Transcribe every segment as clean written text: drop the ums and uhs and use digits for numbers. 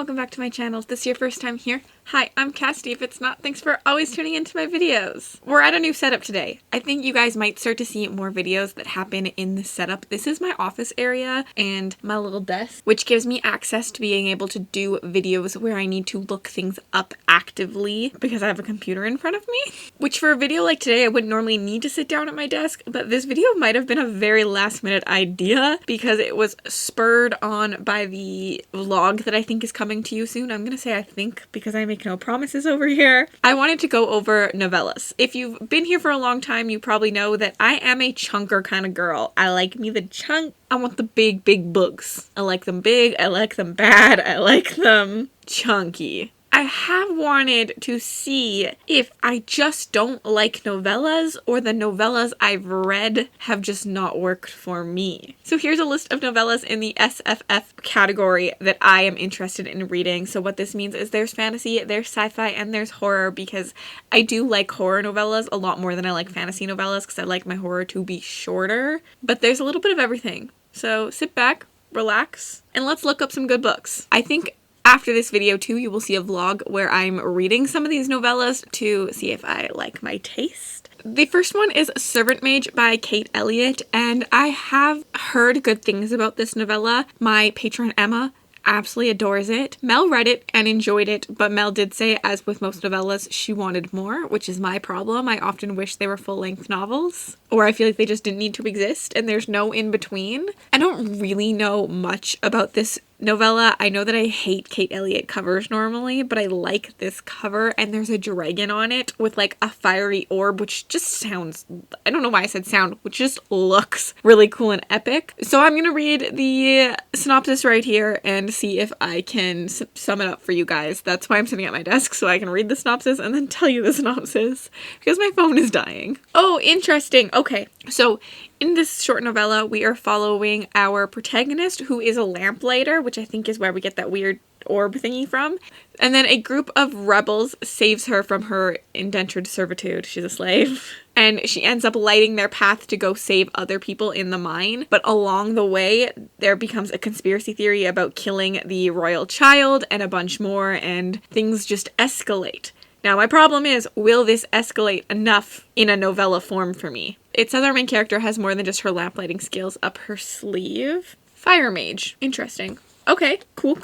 welcome back to my channel. If this is your first time here, hi, I'm Cassidy. If it's not, thanks for always tuning into my videos. We're at a new setup today. I think you guys might start to see more videos that happen in this setup. This is my office area and my little desk, which gives me access to being able to do videos where I need to look things up actively because I have a computer in front of me. Which for a video like today, I wouldn't normally need to sit down at my desk, but this video might have been a very last minute idea because it was spurred on by the vlog that I think is coming to you soon. I'm gonna say I think because I make no promises over here. I wanted to go over novellas. If you've been here for a long time, you probably know that I am a chunker kind of girl. I like me the chunk. I want the big, big books. I like them big, I like them bad, I like them chunky. I have wanted to see if I just don't like novellas or the novellas I've read have just not worked for me. So here's a list of novellas in the SFF category that I am interested in reading. So what this means is there's fantasy, there's sci-fi, and there's horror because I do like horror novellas a lot more than I like fantasy novellas because I like my horror to be shorter. But there's a little bit of everything. So sit back, relax, and let's look up some good books. I think after this video too, you will see a vlog where I'm reading some of these novellas to see if I like my taste. The first one is Servant Mage by Kate Elliott, and I have heard good things about this novella. My patron Emma absolutely adores it. Mel read it and enjoyed it, but Mel did say, as with most novellas, she wanted more, which is my problem. I often wish they were full-length novels, or I feel like they just didn't need to exist, and there's no in-between. I don't really know much about this novella. I know that I hate Kate Elliott covers normally, but I like this cover, and there's a dragon on it with like a fiery orb, which just sounds, I don't know why I said sound, which just looks really cool and epic. So I'm gonna read the synopsis right here and see if I can sum it up for you guys. That's why I'm sitting at my desk, so I can read the synopsis and then tell you the synopsis because my phone is dying. Oh, interesting. Okay, so in this short novella, we are following our protagonist, who is a lamplighter, which I think is where we get that weird orb thingy from. And then a group of rebels saves her from her indentured servitude. She's a slave. And she ends up lighting their path to go save other people in the mine. But along the way, there becomes a conspiracy theory about killing the royal child and a bunch more, and things just escalate. Now, my problem is, will this escalate enough in a novella form for me? It says our main character has more than just her lamplighting skills up her sleeve. Fire Mage. Interesting. Okay, cool.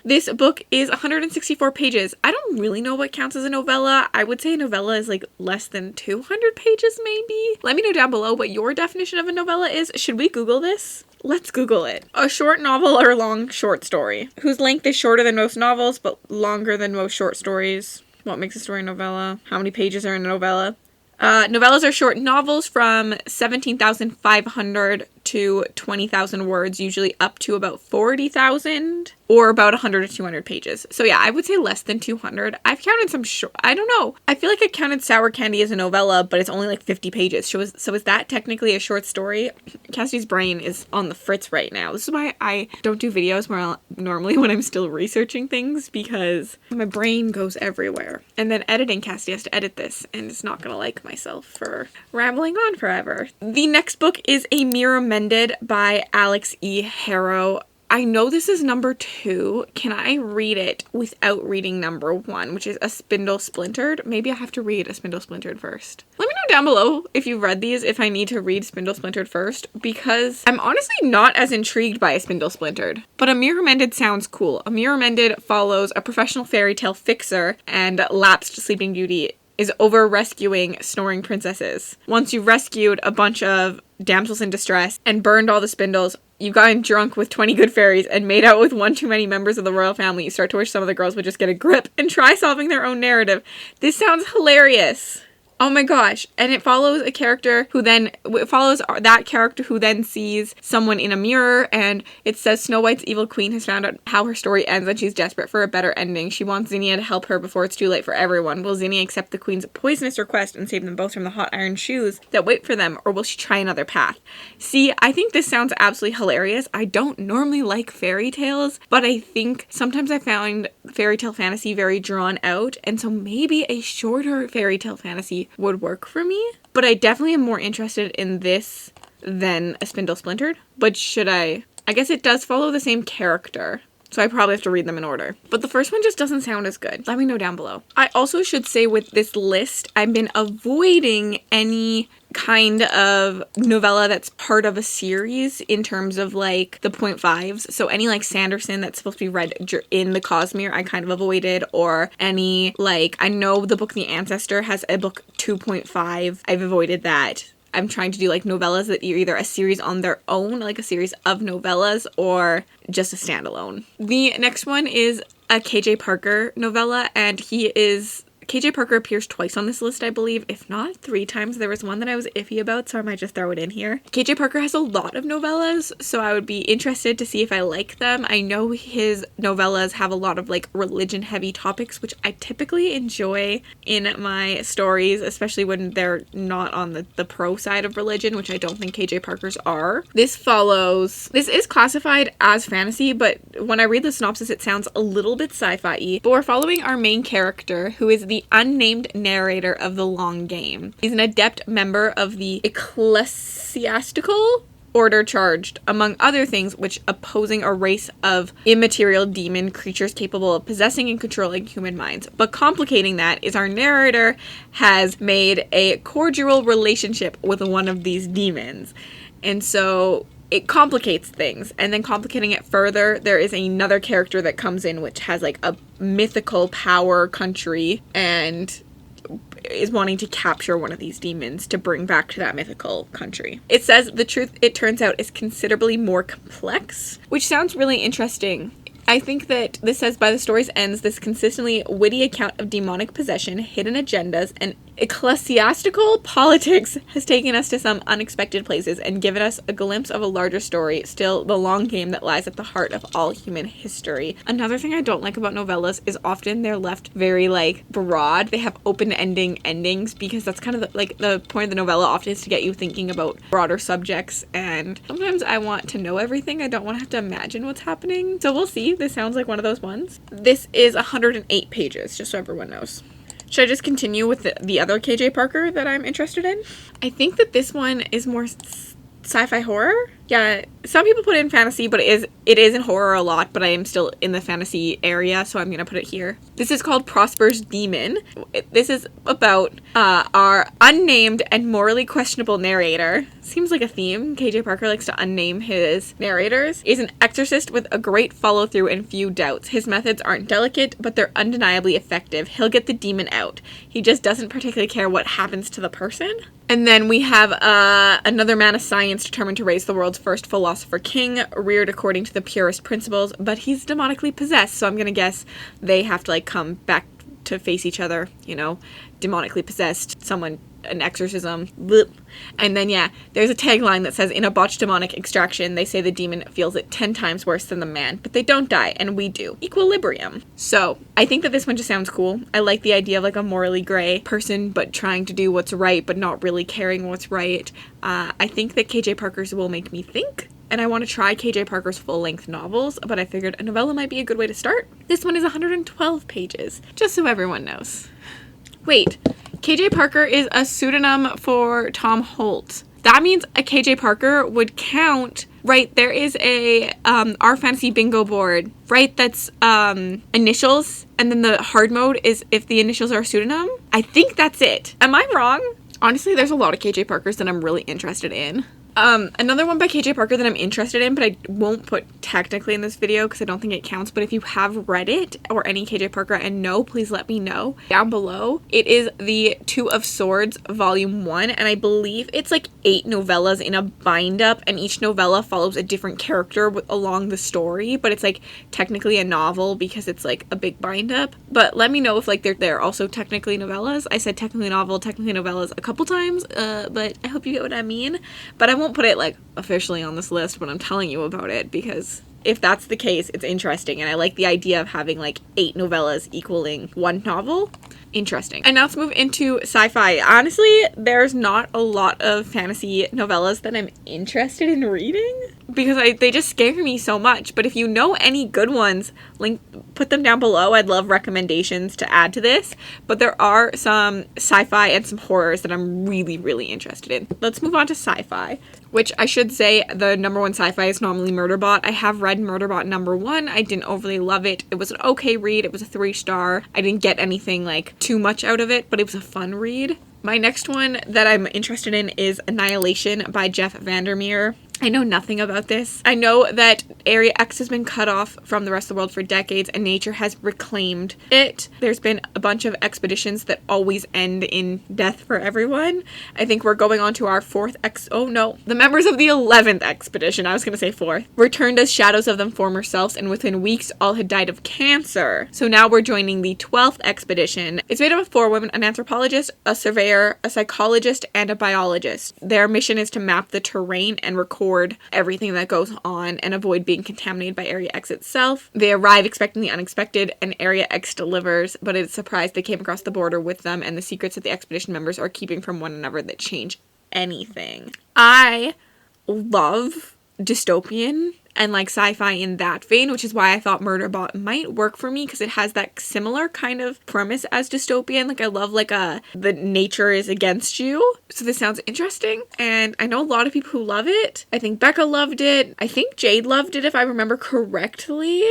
This book is 164 pages. I don't really know what counts as a novella. I would say a novella is like less than 200 pages maybe. Let me know down below what your definition of a novella is. Should we Google this? Let's Google it. A short novel or long short story whose length is shorter than most novels but longer than most short stories. What makes a story a novella? How many pages are in a novella? Novellas are short novels from 17,500 to 20,000 words, usually up to about 40,000 or about 100 to 200 pages. So yeah, I would say less than 200. I've counted some short, I don't know. I feel like I counted Sour Candy as a novella, but it's only like 50 pages. So is that technically a short story? Cassie's brain is on the fritz right now. This is why I don't do videos normally when I'm still researching things, because my brain goes everywhere. And then editing, Cassie has to edit this, and it's not gonna like myself for rambling on forever. The next book is A Mirror Mended by Alex E. Harrow. I know this is number 2. Can I read it without reading number 1, which is A Spindle Splintered? Maybe I have to read A Spindle Splintered first. Let me know down below if you've read these, if I need to read Spindle Splintered first, because I'm honestly not as intrigued by A Spindle Splintered. But A Mirror Mended sounds cool. A Mirror Mended follows a professional fairy tale fixer and lapsed Sleeping Beauty is over rescuing snoring princesses. Once you've rescued a bunch of damsels in distress and burned all the spindles, you've gotten drunk with 20 good fairies and made out with one too many members of the royal family. You start to wish some of the girls would just get a grip and try solving their own narrative. This sounds hilarious. Oh my gosh. And it follows that character who then sees someone in a mirror, and it says Snow White's evil queen has found out how her story ends and she's desperate for a better ending. She wants Zinnia to help her before it's too late for everyone. Will Zinnia accept the queen's poisonous request and save them both from the hot iron shoes that wait for them, or will she try another path? See, I think this sounds absolutely hilarious. I don't normally like fairy tales, but I think sometimes I found fairy tale fantasy very drawn out, and so maybe a shorter fairy tale fantasy would work for me. But I definitely am more interested in this than A Spindle Splintered. But should I guess it does follow the same character. so I probably have to read them in order. But the first one just doesn't sound as good. Let me know down below. I also should say with this list, I've been avoiding any kind of novella that's part of a series in terms of like the 0.5s. So any like Sanderson that's supposed to be read in the Cosmere, I kind of avoided, or any like, I know the book The Ancestor has a book 2.5. I've avoided that. I'm trying to do like novellas that are either a series on their own, like a series of novellas, or just a standalone. The next one is a KJ Parker novella, and KJ Parker appears twice on this list, I believe, if not 3 times. There was one that I was iffy about, so I might just throw it in here. KJ Parker has a lot of novellas, so I would be interested to see if I like them. I know his novellas have a lot of like religion-heavy topics, which I typically enjoy in my stories, especially when they're not on the pro side of religion, which I don't think KJ Parker's are. This is classified as fantasy, but when I read the synopsis, it sounds a little bit sci-fi-y. But we're following our main character, who is the unnamed narrator of The Long Game. He's an adept member of the ecclesiastical order charged, among other things, which opposing a race of immaterial demon creatures capable of possessing and controlling human minds. But complicating that is our narrator has made a cordial relationship with one of these demons. And so it complicates things, and then complicating it further, there is another character that comes in which has like a mythical power country and is wanting to capture one of these demons to bring back to that mythical country. It says the truth, it turns out, is considerably more complex, which sounds really interesting. I think that this says, by the story's ends, this consistently witty account of demonic possession, hidden agendas, and ecclesiastical politics has taken us to some unexpected places and given us a glimpse of a larger story, still the long game that lies at the heart of all human history. Another thing I don't like about novellas is often they're left very like broad. They have open-ending endings because that's kind of the point of the novella often is to get you thinking about broader subjects, and sometimes I want to know everything. I don't want to have to imagine what's happening. So we'll see. This sounds like one of those ones. This is 108 pages, just so everyone knows. Should I just continue with the other KJ Parker that I'm interested in? I think that this one is more sci-fi horror. Yeah, some people put it in fantasy, but it is in horror a lot, but I am still in the fantasy area, so I'm gonna put it here. This is called Prosper's Demon. This is about our unnamed and morally questionable narrator. Seems like a theme. KJ Parker likes to unname his narrators. Is an exorcist with a great follow-through and few doubts. His methods aren't delicate, but they're undeniably effective. He'll get the demon out. He just doesn't particularly care what happens to the person. And then we have another man of science determined to raise the world's first philosopher king, reared according to the purest principles, but he's demonically possessed, so I'm gonna guess they have to like come back to face each other, you know, demonically possessed, someone, an exorcism, bleh. And then yeah, there's a tagline that says, in a botched demonic extraction, they say the demon feels it 10 times worse than the man, but they don't die, and we do. Equilibrium. So I think that this one just sounds cool. I like the idea of like a morally gray person, but trying to do what's right, but not really caring what's right. I think that KJ Parker's will make me think, and I want to try KJ Parker's full-length novels, but I figured a novella might be a good way to start. This one is 112 pages, just so everyone knows. Wait, KJ Parker is a pseudonym for Tom Holt. That means a KJ Parker would count, right? There is a our fantasy bingo board, right? That's initials, and then the hard mode is if the initials are a pseudonym. I think that's it. Am I wrong? Honestly, there's a lot of KJ Parkers that I'm really interested in. Another one by KJ Parker that I'm interested in, but I won't put technically in this video because I don't think it counts, but if you have read it or any KJ Parker and know, please let me know down below. It is the Two of Swords Volume 1, and I believe it's like 8 novellas in a bind-up, and each novella follows a different character along the story, but it's like technically a novel because it's like a big bind-up. But let me know if like they're also technically novellas. I said technically novel, technically novellas a couple times, but I hope you get what I mean. But I won't put it like officially on this list when I'm telling you about it, because if that's the case, it's interesting, and I like the idea of having like 8 novellas equaling one novel. Interesting. And now let's move into sci-fi. Honestly, there's not a lot of fantasy novellas that I'm interested in reading, because they just scare me so much. But if you know any good ones, put them down below. I'd love recommendations to add to this. But there are some sci-fi and some horrors that I'm really, really interested in. Let's move on to sci-fi, which I should say the number one sci-fi is normally Murderbot. I have read Murderbot number 1. I didn't overly love it. It was an okay read. It was a 3-star. I didn't get anything like too much out of it, but it was a fun read. My next one that I'm interested in is Annihilation by Jeff Vandermeer. I know nothing about this. I know that Area X has been cut off from the rest of the world for decades and nature has reclaimed it. There's been a bunch of expeditions that always end in death for everyone. I think we're going on to our 4th the members of the 11th expedition, I was going to say 4th, returned as shadows of them former selves, and within weeks all had died of cancer. So now we're joining the 12th expedition. It's made up of 4 women, an anthropologist, a surveyor, a psychologist, and a biologist. Their mission is to map the terrain and record everything that goes on and avoid being contaminated by Area X itself. They arrive expecting the unexpected, and Area X delivers, but it's surprised they came across the border with them and the secrets that the expedition members are keeping from one another that change anything. I love dystopian and like sci-fi in that vein, which is why I thought Murderbot might work for me, because it has that similar kind of premise as dystopian. Like I love like the nature is against you. So this sounds interesting, and I know a lot of people who love it. I think Becca loved it. I think Jade loved it if I remember correctly.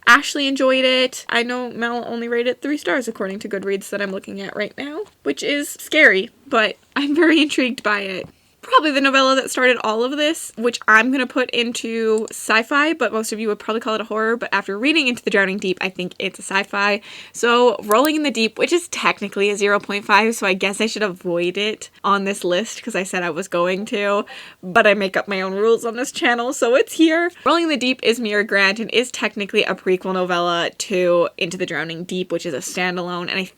Ashley enjoyed it. I know Mel only rated 3 stars according to Goodreads that I'm looking at right now, which is scary, but I'm very intrigued by it. Probably the novella that started all of this, which I'm going to put into sci-fi, but most of you would probably call it a horror, but after reading Into the Drowning Deep, I think it's a sci-fi. So Rolling in the Deep, which is technically a 0.5, so I guess I should avoid it on this list because I said I was going to, but I make up my own rules on this channel, so it's here. Rolling in the Deep is Mira Grant and is technically a prequel novella to Into the Drowning Deep, which is a standalone, and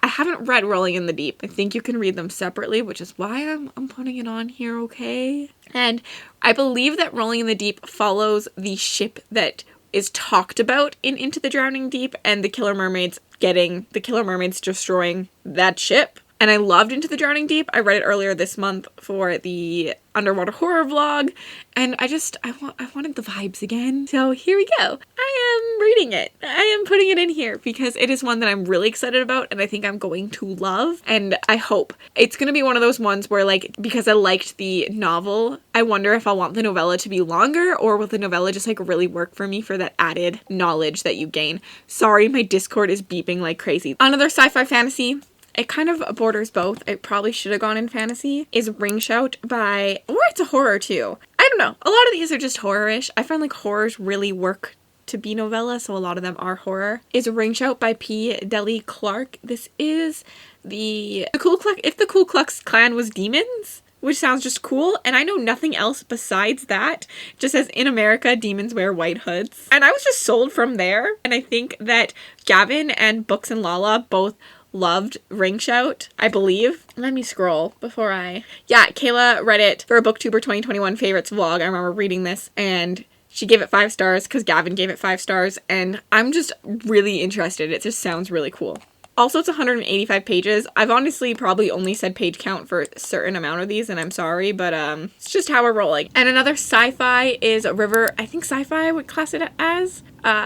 I haven't read Rolling in the Deep. I think you can read them separately, which is why I'm putting it on here, okay? And I believe that Rolling in the Deep follows the ship that is talked about in Into the Drowning Deep and the killer mermaids destroying that ship. And I loved Into the Drowning Deep. I read it earlier this month for the underwater horror vlog, and I wanted the vibes again. So here we go. I am reading it. I am putting it in here because it is one that I'm really excited about and I think I'm going to love, and I hope it's going to be one of those ones where, like, because I liked the novel, I wonder if I want the novella to be longer, or will the novella just like really work for me for that added knowledge that you gain. Sorry, my Discord is beeping like crazy. Another sci-fi fantasy, it kind of borders both. It probably should have gone in fantasy, is Ring Shout by, or it's a horror too. I don't know. A lot of these are just horror-ish. I find like horrors really work to be novella, so a lot of them are horror. Is Ring Shout by P. Deli Clark. This is if the Ku Klux Klan was demons, which sounds just cool, and I know nothing else besides that. Just says, in America, demons wear white hoods. And I was just sold from there, and I think that Gavin and Books and Lala both loved Ring Shout, I believe. Let me scroll before Kayla read it for a BookTuber 2021 favorites vlog. I remember reading this, and she gave it 5 stars because Gavin gave it 5 stars, and I'm just really interested. It just sounds really cool. Also, it's 185 pages. I've honestly probably only said page count for a certain amount of these, and I'm sorry, but it's just how we're rolling. And another sci-fi is River, I think Sci-Fi would class it as,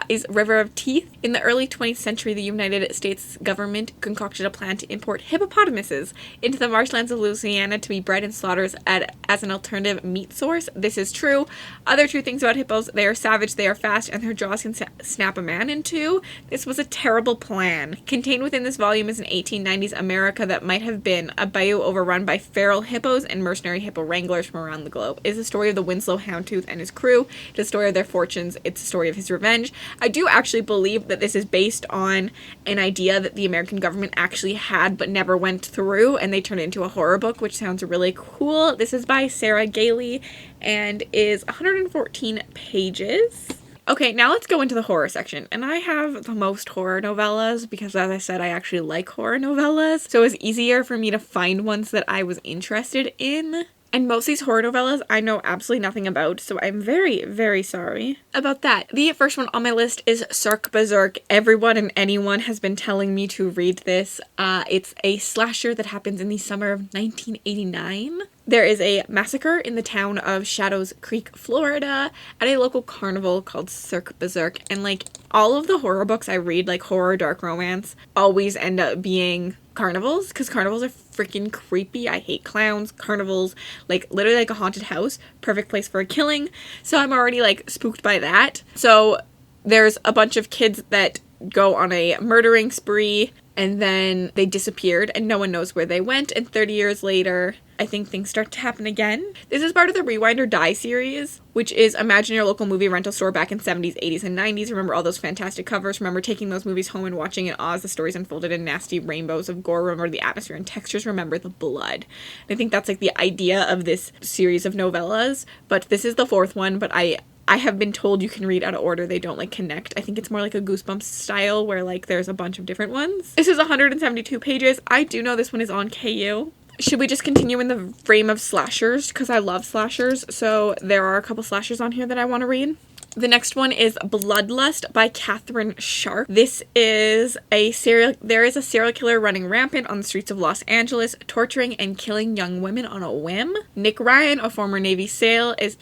is River of Teeth. In the early 20th century, the United States government concocted a plan to import hippopotamuses into the marshlands of Louisiana to be bred and slaughtered as an alternative meat source. This is true. Other true things about hippos: they are savage, they are fast, and their jaws can snap a man in two. This was a terrible plan. Contained within this volume is an 1890s America that might have been a bayou overrun by feral hippos and mercenary hippo wranglers from around the globe. It is the story of the Winslow Houndtooth and his crew. It's the story of their fortunes. It's the story of his revenge. I do actually believe that this is based on an idea that the American government actually had but never went through, and they turned it into a horror book, which sounds really cool. This is by Sarah Gailey and is 114 pages. Okay, now let's go into the horror section. And I have the most horror novellas because, as I said, I actually like horror novellas. So it was easier for me to find ones that I was interested in. And most of these horror novellas I know absolutely nothing about, so I'm very, very sorry about that. The first one on my list is Cirque Berserk. Everyone and anyone has been telling me to read this. It's a slasher that happens in the summer of 1989. There is a massacre in the town of Shadows Creek, Florida, at a local carnival called Cirque Berserk. And like all of the horror books I read, like horror, dark romance, always end up being carnivals, because carnivals are freaking creepy. I hate clowns. Carnivals, like literally like a haunted house, perfect place for a killing. So I'm already like spooked by that. So there's a bunch of kids that go on a murdering spree, and then they disappeared and no one knows where they went, and 30 years later I think things start to happen again. This is part of the Rewind or Die series, which is imagine your local movie rental store back in 70s, 80s, and 90s. Remember all those fantastic covers? Remember taking those movies home and watching in awe as the stories unfolded in nasty rainbows of gore? Remember the atmosphere and textures? Remember the blood? And I think that's like the idea of this series of novellas, but this is the fourth one, but I have been told you can read out of order. They don't like connect. I think it's more like a Goosebumps style where like there's a bunch of different ones. This is 172 pages. I do know this one is on KU. Should we just continue in the frame of slashers? Because I love slashers. So there are a couple slashers on here that I want to read. The next one is Bloodlust by Catherine Sharp. This is there is a serial killer running rampant on the streets of Los Angeles, torturing and killing young women on a whim. Nick Ryan, a former Navy SEAL, is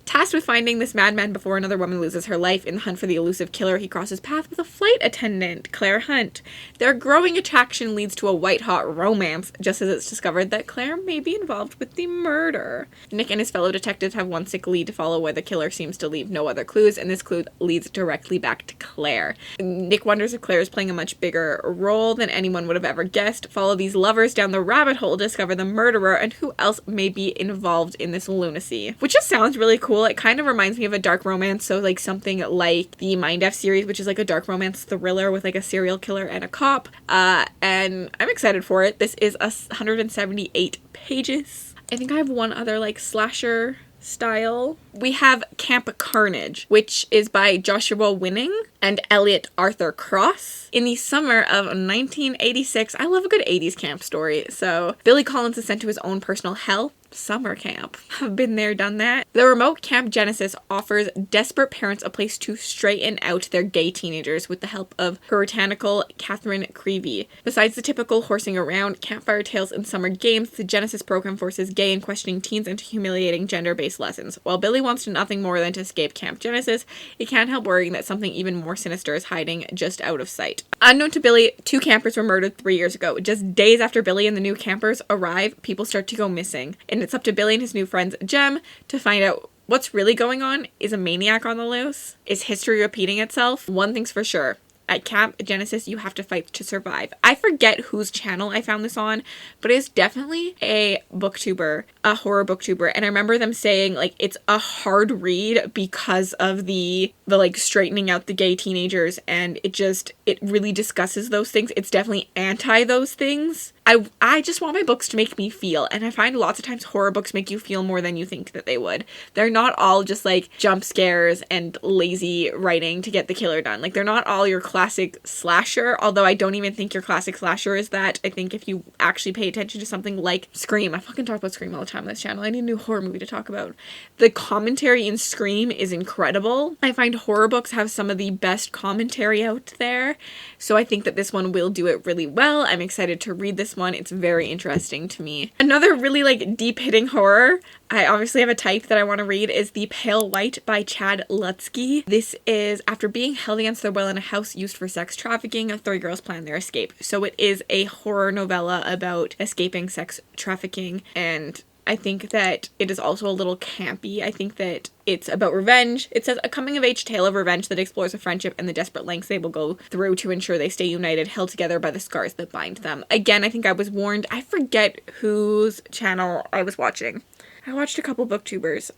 tasked with finding this madman before another woman loses her life. In the hunt for the elusive killer, he crosses paths with a flight attendant, Claire Hunt. Their growing attraction leads to a white-hot romance, just as it's discovered that Claire may be involved with the murder. Nick and his fellow detectives have one sick lead to follow where the killer seems to leave no other clues, and this clue leads directly back to Claire. Nick wonders if Claire is playing a much bigger role than anyone would have ever guessed. Follow these lovers down the rabbit hole to discover the murderer and who else may be involved in this lunacy. Which just sounds really cool. It kind of reminds me of a dark romance, so like something like the Mind F series, which is like a dark romance thriller with like a serial killer and a cop. And I'm excited for it. This is 178 pages. I think I have one other like slasher style. We have Camp Carnage, which is by Joshua Winning and Elliot Arthur Cross. In the summer of 1986, I love a good 80s camp story, so Billy Collins is sent to his own personal hell. Summer camp. I've been there, done that. The remote Camp Genesis offers desperate parents a place to straighten out their gay teenagers with the help of puritanical Catherine Creevy. Besides the typical horsing around, campfire tales, and summer games, the Genesis program forces gay and questioning teens into humiliating gender-based lessons. While Billy wants nothing more than to escape Camp Genesis, he can't help worrying that something even more sinister is hiding just out of sight. Unknown to Billy, 2 campers were murdered 3 years ago. Just days after Billy and the new campers arrive, people start to go missing, and it's up to Billy and his new friends, Jem, to find out what's really going on. Is a maniac on the loose? Is history repeating itself? One thing's for sure. At Camp Genesis, you have to fight to survive. I forget whose channel I found this on, but it's definitely a booktuber, a horror booktuber. And I remember them saying, like, it's a hard read because of the like, straightening out the gay teenagers. And it really discusses those things. It's definitely anti those things. I just want my books to make me feel, and I find lots of times horror books make you feel more than you think that they would. They're not all just like jump scares and lazy writing to get the killer done. Like, they're not all your classic slasher, although I don't even think your classic slasher is that. I think if you actually pay attention to something like Scream, I fucking talk about Scream all the time on this channel. I need a new horror movie to talk about. The commentary in Scream is incredible. I find horror books have some of the best commentary out there, so I think that this one will do it really well. I'm excited to read this one. It's very interesting to me. Another really like deep hitting horror, I obviously have a type that I want to read, is The Pale White by Chad Lutzke. This is after being held against their will in a house used for sex trafficking, 3 girls plan their escape. So it is a horror novella about escaping sex trafficking, and I think that it is also a little campy. I think that it's about revenge. It says a coming-of-age tale of revenge that explores a friendship and the desperate lengths they will go through to ensure they stay united, held together by the scars that bind them. Again, I think I was warned. I forget whose channel I was watching. I watched a couple booktubers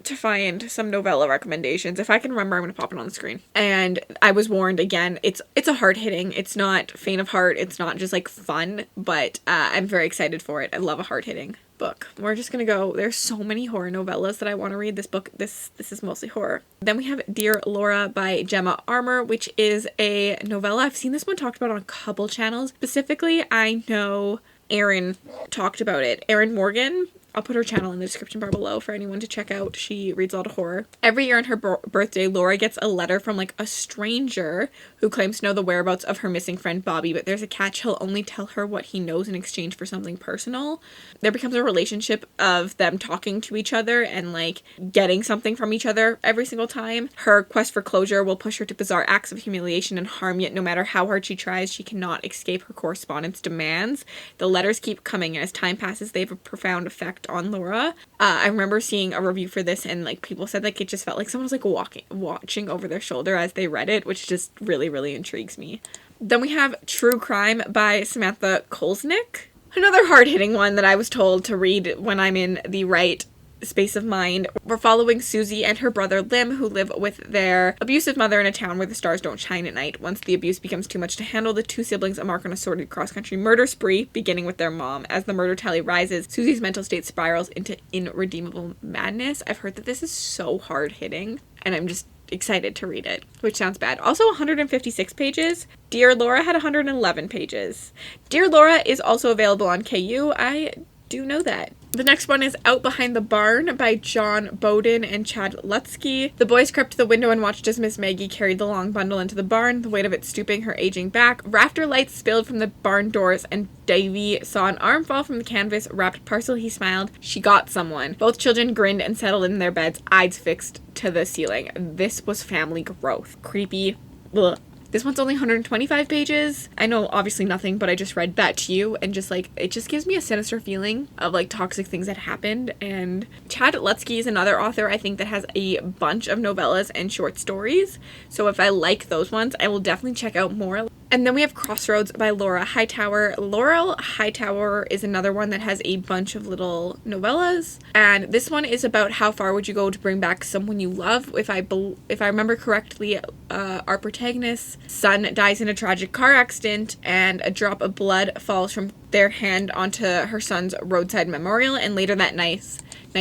to find some novella recommendations. If I can remember, I'm going to pop it on the screen. And I was warned again. It's a hard-hitting. It's not faint of heart. It's not just like fun, but I'm very excited for it. I love a hard-hitting book. We're just gonna go. There's so many horror novellas that I want to read. This book, this is mostly horror. Then we have Dear Laura by Gemma Armour, which is a novella. I've seen this one talked about on a couple channels. Specifically, I know Aaron talked about it. Aaron Morgan I'll put her channel in the description bar below for anyone to check out. She reads a lot of horror. Every year on her birthday, Laura gets a letter from like a stranger who claims to know the whereabouts of her missing friend Bobby, but there's a catch. He'll only tell her what he knows in exchange for something personal. There becomes a relationship of them talking to each other and like getting something from each other every single time. Her quest for closure will push her to bizarre acts of humiliation and harm, yet no matter how hard she tries, she cannot escape her correspondence demands. The letters keep coming, and as time passes, they have a profound effect on Laura. I remember seeing a review for this, and like people said like it just felt like someone was like watching over their shoulder as they read it, which just really, really intrigues me. Then we have True Crime by Samantha Kolsnick. Another hard-hitting one that I was told to read when I'm in the right space of mind. We're following Susie and her brother Lim, who live with their abusive mother in a town where the stars don't shine at night. Once the abuse becomes too much to handle, the two siblings embark on a sordid cross-country murder spree, beginning with their mom. As the murder tally rises, Susie's mental state spirals into irredeemable madness. I've heard that this is so hard-hitting, and I'm just excited to read it, which sounds bad. Also 156 pages. Dear Laura had 111 pages. Dear Laura is also available on KU. I do know that. The next one is Out Behind the Barn by John Bowden and Chad Lutsky. The boys crept to the window and watched as Miss Maggie carried the long bundle into the barn, the weight of it stooping her aging back. Rafter lights spilled from the barn doors, and Davy saw an arm fall from the canvas wrapped parcel. He smiled. She got someone. Both children grinned and settled in their beds, eyes fixed to the ceiling. This was family growth. Creepy. Ugh. This one's only 125 pages. I know obviously nothing, but I just read that to you, and just like, it just gives me a sinister feeling of like toxic things that happened. And Chad Lutsky is another author I think that has a bunch of novellas and short stories. So if I like those ones, I will definitely check out more. And then we have Crossroads by Laura Hightower. Laurel Hightower is another one that has a bunch of little novellas. And this one is about how far would you go to bring back someone you love. If I remember correctly, our protagonist's son dies in a tragic car accident, and a drop of blood falls from their hand onto her son's roadside memorial. And later that night,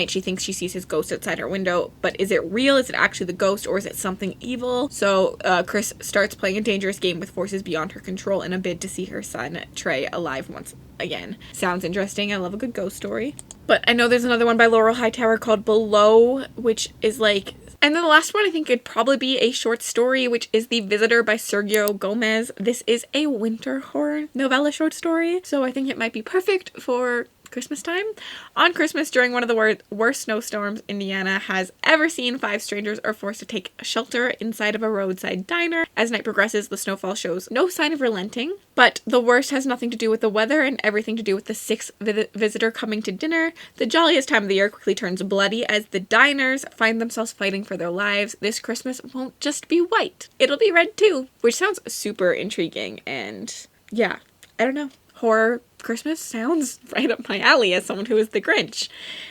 she thinks she sees his ghost outside her window, but is it real? Is it actually the ghost, or is it something evil? So Chris starts playing a dangerous game with forces beyond her control in a bid to see her son Trey alive once again. Sounds interesting. I love a good ghost story. But I know there's another one by Laurel Hightower called Below, which is like... And then the last one I think could probably be a short story, which is The Visitor by Sergio Gomez. This is a winter horror novella short story, so I think it might be perfect for Christmas time. On Christmas, during one of the worst snowstorms Indiana has ever seen, 5 strangers are forced to take shelter inside of a roadside diner. As night progresses, the snowfall shows no sign of relenting, but the worst has nothing to do with the weather and everything to do with the 6th visitor coming to dinner. The jolliest time of the year quickly turns bloody as the diners find themselves fighting for their lives. This Christmas won't just be white. It'll be red too, which sounds super intriguing. And yeah, I don't know. Horror Christmas sounds right up my alley as someone who is the Grinch.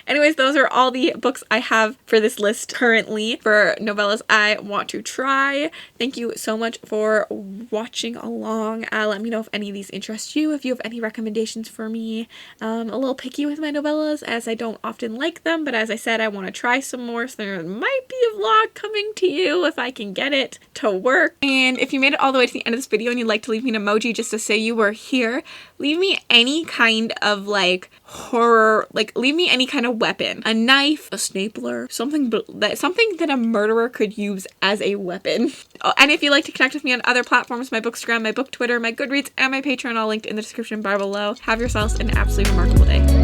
Anyways, those are all the books I have for this list currently for novellas I want to try. Thank you so much for watching along. Let me know if any of these interest you, if you have any recommendations for me. A little picky with my novellas as I don't often like them, but as I said, I want to try some more, so there might be a vlog coming to you if I can get it to work. And if you made it all the way to the end of this video and you'd like to leave me an emoji just to say you were here, leave me any kind of like horror, like leave me any kind of weapon, a knife, a stapler, something that a murderer could use as a weapon. And if you'd like to connect with me on other platforms, my Bookstagram, my Book Twitter, my Goodreads, and my Patreon, all linked in the description bar below. Have yourselves an absolutely remarkable day.